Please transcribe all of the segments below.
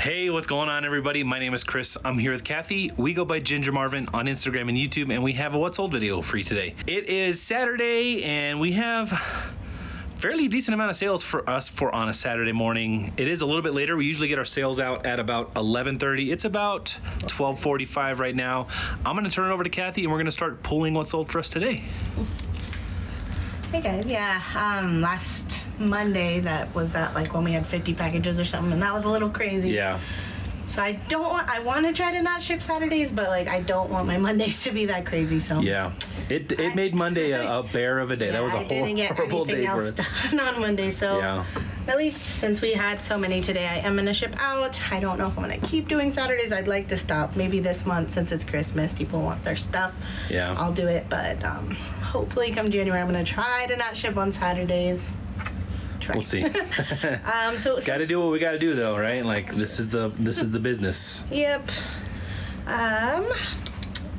Hey, what's going on, everybody? My name is Chris. I'm here with Kathy. We go by Ginger Marvin on Instagram and YouTube, and we have a What's Old video for you today. It is Saturday, and we have fairly decent amount of sales for us for on a Saturday morning. It is a little bit later. We usually get our sales out at about 11:30. It's about 12:45 right now. I'm going to turn it over to Kathy, and we're going to start pulling what's sold for us today. Hey guys, last Monday like when we had 50 packages or something, and that was a little crazy. Yeah. So I want to try to not ship Saturdays, but like I don't want my Mondays to be that crazy. So yeah, it made Monday a bear of a day. Yeah, that was a horrible day for us. Done on Monday, so yeah. At least since we had so many today, I am gonna ship out. I don't know if I'm gonna keep doing Saturdays. I'd like to stop maybe this month since it's Christmas. People want their stuff. Yeah, I'll do it, but hopefully come January, I'm gonna try to not ship on Saturdays. We'll see. So got to do what we got to do, though, right? Like this is the business. Yep.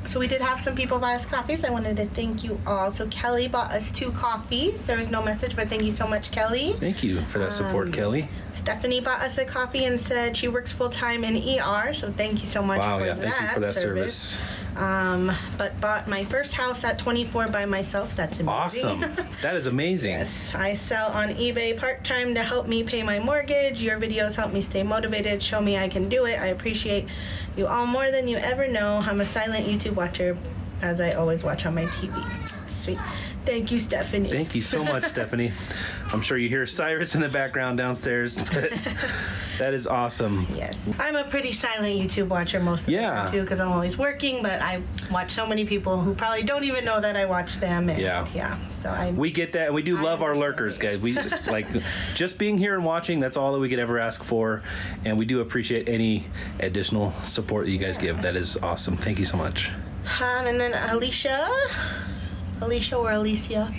So we did have some people buy us coffees. I wanted to thank you all. So Kelly bought us 2 coffees. There was no message, but thank you so much, Kelly. Thank you for that support, Kelly. Stephanie bought us a coffee and said she works full-time in ER, so thank you so much for that. Thank you for that service. But bought my first house at 24 by myself. That's amazing. Awesome. That is amazing. Yes. I sell on eBay part-time to help me pay my mortgage. Your videos help me stay motivated, show me I can do it. I appreciate you all more than you ever know. I'm a silent YouTube watcher, as I always watch on my TV. Sweet. Thank you, Stephanie. Thank you so much, Stephanie. I'm sure you hear Cyrus in the background downstairs, but that is awesome. Yes. I'm a pretty silent YouTube watcher most of the time, too, because I'm always working, but I watch so many people who probably don't even know that I watch them. And so we get that, and we do love our lurkers, guys. We like just being here and watching, that's all that we could ever ask for, and we do appreciate any additional support that you guys give. That is awesome. Thank you so much. And then Alicia or Alicia.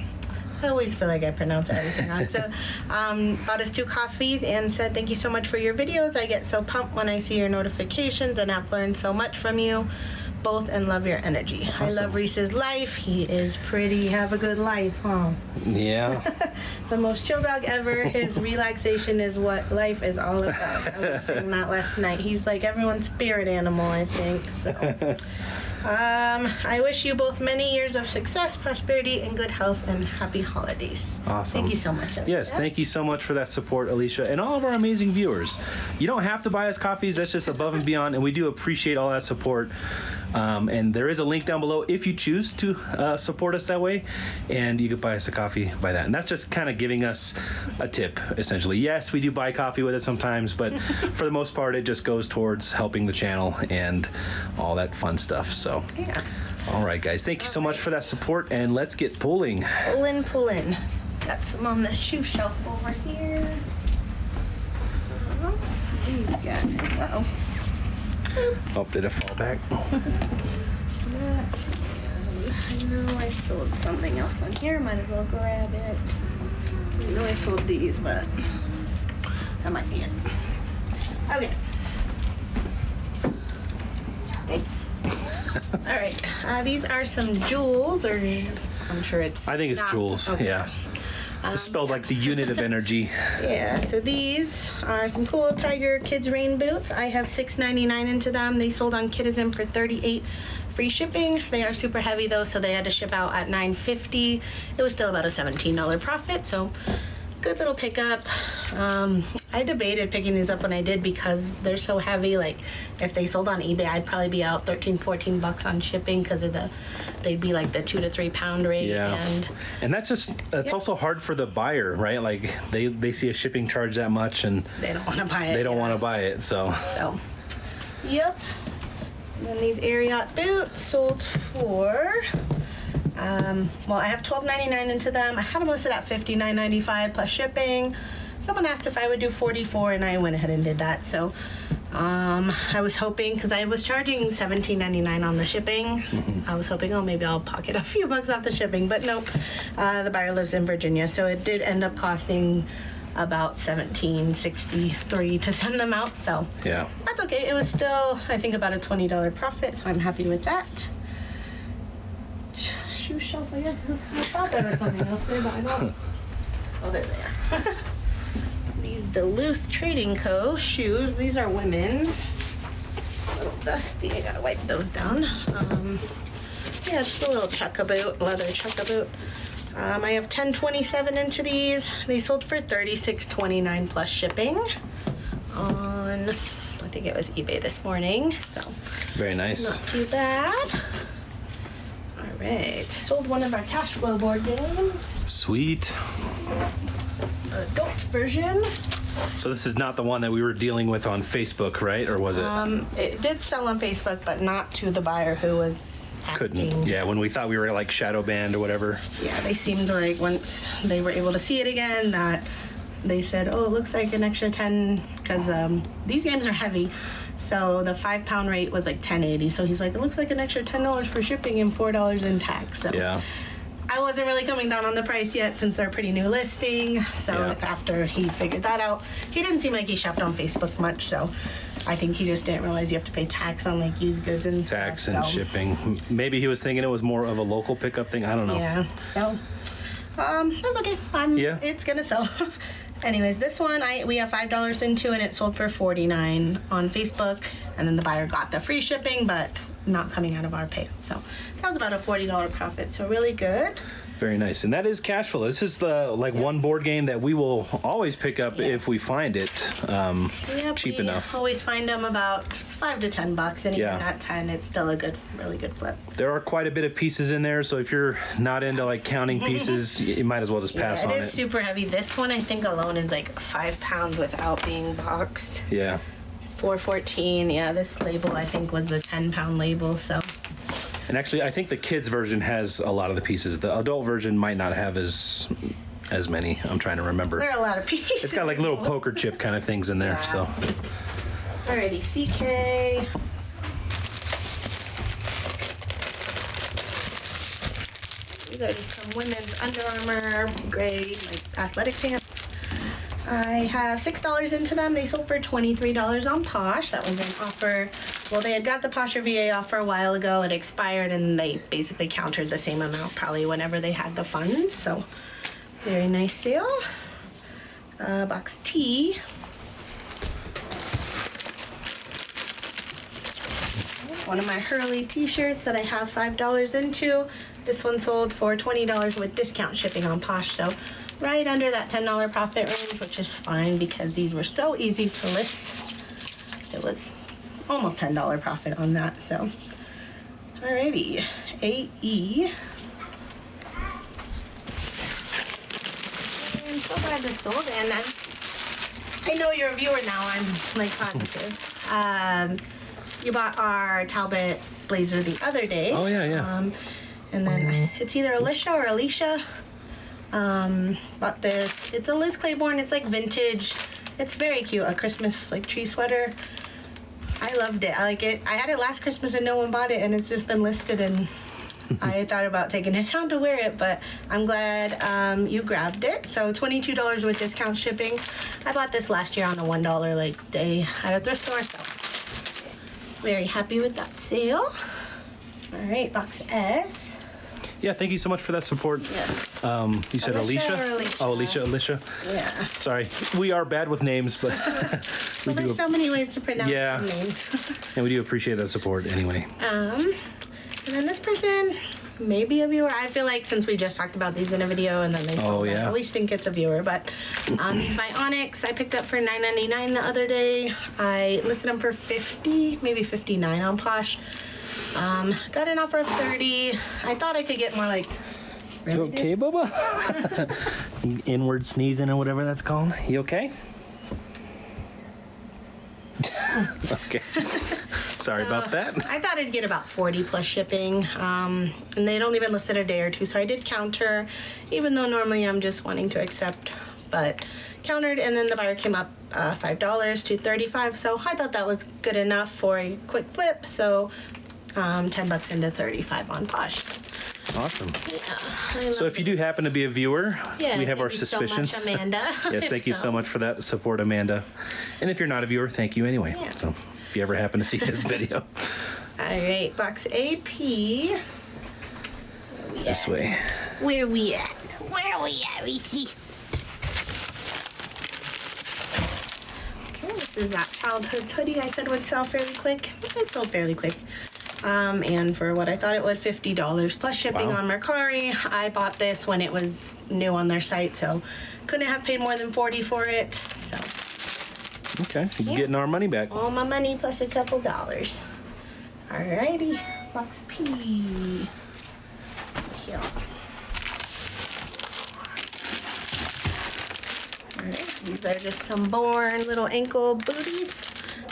I always feel like I pronounce everything wrong. So, bought us 2 coffees and said, thank you so much for your videos. I get so pumped when I see your notifications and I've learned so much from you both and love your energy. Awesome. I love Reese's life. He is pretty, have a good life, huh? Yeah. The most chill dog ever. His relaxation is what life is all about. I was saying that last night. He's like everyone's spirit animal, I think, so. I wish you both many years of success, prosperity, and good health, and happy holidays. Awesome. Thank you so much, Alicia. Yes, thank you so much for that support, Alicia, and all of our amazing viewers. You don't have to buy us coffees. That's just above and beyond, and we do appreciate all that support. And there is a link down below if you choose to support us that way, and you could buy us a coffee by that. And that's just kind of giving us a tip, essentially. Yes, we do buy coffee with it sometimes, but for the most part, it just goes towards helping the channel and all that fun stuff. So, all right, guys, thank you so much for that support, and let's get pulling. Pulling. Got some on the shoe shelf over here. These guys. Uh-oh. Oh, did it fall back? I know I sold something else on here. Might as well grab it. I know I sold these, but that might be it. Okay. All right. These are some jewels, or I'm sure it's. I think it's jewels. Okay. Yeah. It's spelled like the unit of energy. Yeah, so these are some cool Tiger Kids rain boots. I have $6.99 into them. They sold on Kitizen for $38 free shipping. They are super heavy though, so they had to ship out at $9.50. It was still about a $17 profit, so good little pickup. I debated picking these up when I did because they're so heavy. Like if they sold on eBay, I'd probably be out $13-14 on shipping because of they'd be like the 2 to 3 pound rate. Yeah, and that's also hard for the buyer, right? Like they see a shipping charge that much and they don't want to buy it. They don't want to buy it, so. Yep. And then these Ariat boots sold for. I have $12.99 into them. I had them listed at $59.95 plus shipping. Someone asked if I would do $44, and I went ahead and did that. So I was hoping, because I was charging $17.99 on the shipping. I was hoping, maybe I'll pocket a few bucks off the shipping, but nope. The buyer lives in Virginia, so it did end up costing about $17.63 to send them out. So yeah, that's okay. It was still, I think, about a $20 profit, so I'm happy with that. Shoe shelf again. I thought there was something else there, but I don't. Oh, there they are. These Duluth Trading Co. shoes. These are women's. A little dusty. I gotta wipe those down. Yeah, just a little chukka boot, leather chukka boot. I have 10.27 into these. They sold for $36.29 plus shipping on, I think it was eBay this morning. So very nice. Not too bad. All right, sold one of our cash flow board games. Sweet. Adult version. So this is not the one that we were dealing with on Facebook, right? Or was it? It did sell on Facebook, but not to the buyer who was asking. Couldn't. Yeah, when we thought we were like shadow banned or whatever. Yeah, they seemed like once they were able to see it again that they said, oh, it looks like an extra 10 because these games are heavy. So the 5-pound rate was like $10.80. So he's like, it looks like an extra $10 for shipping and $4 in tax. So yeah. I wasn't really coming down on the price yet since they're a pretty new listing. So after he figured that out, he didn't seem like he shopped on Facebook much. So I think he just didn't realize you have to pay tax on like used goods and tax stuff. And shipping. Maybe he was thinking it was more of a local pickup thing. I don't know. Yeah. So that's okay. It's gonna sell. Anyways, this one we have $5 into and it sold for $49 on Facebook, and then the buyer got the free shipping, but not coming out of our pay. So that was about a $40 profit. So really good. Very nice. And that is cash flow. This is the one board game that we will always pick up if we find it cheap enough. Always find them about $5 to $10, and even at 10, it's still a really good flip. There are quite a bit of pieces in there, so if you're not into like counting pieces, you might as well just pass on it. It is super heavy. This one I think alone is like 5 pounds without being boxed. Yeah. $4.14. Yeah, this label I think was the 10-pound label. So. And actually, I think the kids version has a lot of the pieces. The adult version might not have as many. I'm trying to remember. There are a lot of pieces. It's got like little poker chip kind of things in there. Yeah. So. Alrighty, CK. These are just some women's Under Armour gray like athletic pants. I have $6 into them. They sold for $23 on Posh. That was an offer. Well, they had got the Posh or VA offer a while ago. It expired, and they basically countered the same amount probably whenever they had the funds. So, very nice sale. Box T. One of my Hurley t-shirts that I have $5 into. This one sold for $20 with discount shipping on Posh. So, right under that $10 profit range, which is fine because these were so easy to list. It was almost $10 profit on that, so. Alrighty, AE. I'm so glad this sold, and I know you're a viewer now, I'm like positive. You bought our Talbot's blazer the other day. Oh, yeah. And then it's either Alicia or Alicia. Bought this. It's a Liz Claiborne. It's like vintage. It's very cute. A Christmas like tree sweater. I loved it. I like it. I had it last Christmas and no one bought it, and it's just been listed, and I thought about taking it down to wear it, but I'm glad you grabbed it. So $22 with discount shipping. I bought this last year on a $1 like day at a thrift store, so very happy with that sale. All right, box S. Yeah, thank you so much for that support. Yes. You said Alicia? Alicia? Oh, Alicia. Yeah. Sorry, we are bad with names, but well, there's so many ways to pronounce some names. And we do appreciate that support anyway. And then this person may be a viewer. I feel like since we just talked about these in a video and then they sold them, I always think it's a viewer. But these by Onyx, I picked up for $9.99 the other day. I listed them for $50, maybe $59 on Posh. Got an offer of $30. I thought I could get more like. Really, you okay, Bubba? Inward sneezing or whatever that's called. You okay? Okay. Sorry about that. I thought I'd get about 40 plus shipping. And they'd only been listed a day or two, so I did counter, even though normally I'm just wanting to accept, but countered, and then the buyer came up $5 to $35. So I thought that was good enough for a quick flip. So $10 into $35 on Posh. Awesome. Yeah, so if you do happen to be a viewer, we have our suspicions. So much, Amanda. Yes, thank you so much for that support, Amanda. And if you're not a viewer, thank you anyway. Yeah. So if you ever happen to see this video. All right, box AP. This way. Where we at? Where we at? We see. is that childhood hoodie I said would sell fairly quick. It sold fairly quick. And for what I thought it would, $50 plus shipping on Mercari. I bought this when it was new on their site, so couldn't have paid more than $40 for it. So okay, getting our money back. All my money plus a couple dollars. Alrighty, box P. Here. Alright, these are just some Born little ankle booties.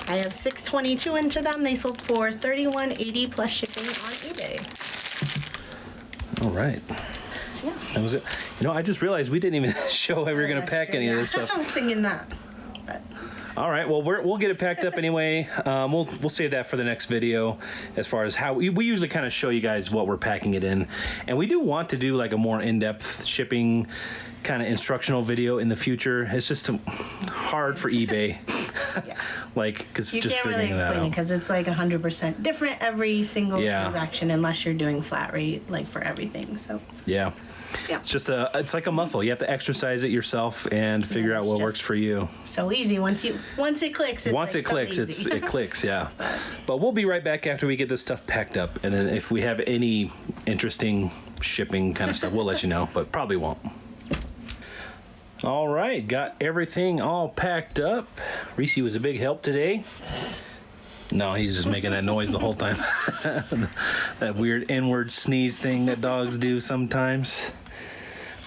I have 622 into them. They sold for $31.80 plus shipping on eBay. All right. Yeah. That was it. You know, I just realized we didn't even show how we were going to pack any of this stuff. I was thinking that. But. All right. Well, we'll get it packed up anyway. We'll save that for the next video. As far as how we usually kind of show you guys what we're packing it in, and we do want to do like a more in-depth shipping kind of instructional video in the future. It's just hard for eBay. Yeah. Like, because you just can't really explain it because it's like 100% different every single transaction unless you're doing flat rate like for everything. So yeah. It's just it's like a muscle. You have to exercise it yourself and figure out what works for you. So easy once it clicks. It clicks. Yeah. But we'll be right back after we get this stuff packed up, and then if we have any interesting shipping kind of stuff, we'll let you know. But probably won't. All right, got everything all packed up. Reese was a big help today. No, he's just making that noise the whole time. That weird inward sneeze thing that dogs do sometimes.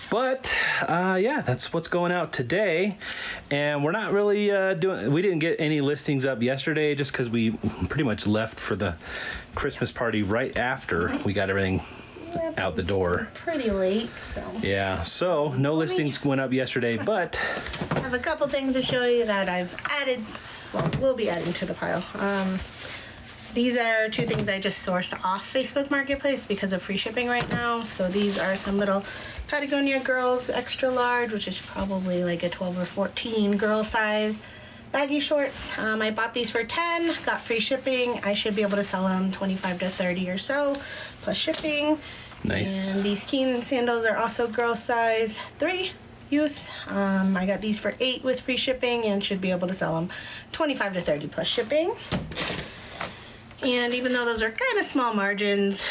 But, yeah, that's what's going out today. And we're not really we didn't get any listings up yesterday just because we pretty much left for the Christmas party right after we got everything out the door. Pretty late, so. Yeah, so no listings went up yesterday, but I have a couple things to show you that I've added. Well, we'll be adding to the pile. These are two things I just sourced off Facebook Marketplace because of free shipping right now. So these are some little Patagonia Girls extra large, which is probably like a 12 or 14 girl size baggy shorts. I bought these for 10, got free shipping. I should be able to sell them 25 to 30 or so plus shipping. Nice. And these Keen sandals are also girl size 3 youth. I got these for 8 with free shipping and should be able to sell them 25 to 30 plus shipping. And even though those are kind of small margins,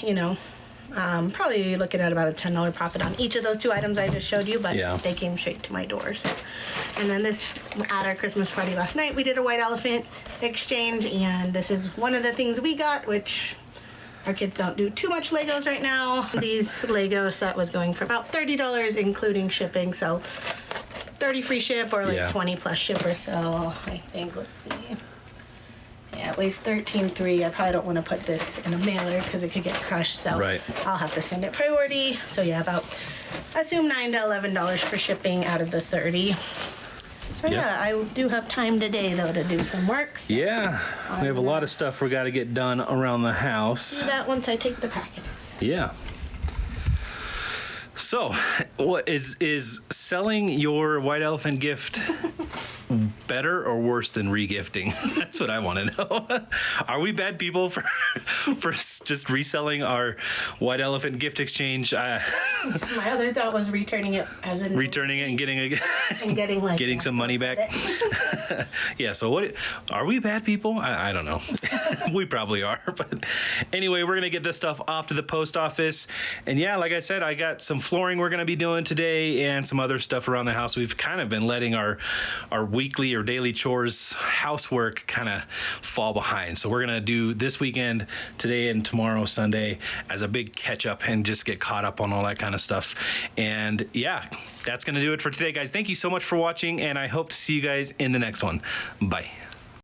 you know, probably looking at about a $10 profit on each of those two items I just showed you, but they came straight to my doors. And then this, at our Christmas party last night, we did a white elephant exchange, and this is one of the things we got, which our kids don't do too much Legos right now. These Lego set was going for about $30, including shipping, so 30 free ship or like 20 plus ship or so, I think. Let's see. Yeah, it weighs 13.3. I probably don't want to put this in a mailer because it could get crushed, so I'll have to send it priority. So yeah, about, assume $9 to $11 for shipping out of the 30. So yeah, I do have time today though to do some work. So yeah, we have a lot of stuff we got to get done around the house. Do that once I take the packages. Yeah. So, what is selling your white elephant gift better or worse than regifting? That's what I want to know. Are we bad people for just reselling our white elephant gift exchange? My other thought was returning it as in returning it and getting like getting some money back. Yeah. So what are we bad people? I don't know. We probably are. But anyway, we're gonna get this stuff off to the post office. And yeah, like I said, I got some flooring we're gonna be doing today and some other stuff around the house. We've kind of been letting our weekly or daily chores, housework kind of fall behind. So we're gonna do this weekend, today and tomorrow, Sunday, as a big catch up and just get caught up on all that kind of stuff. And yeah, that's gonna do it for today, guys. Thank you so much for watching, and I hope to see you guys in the next one. Bye.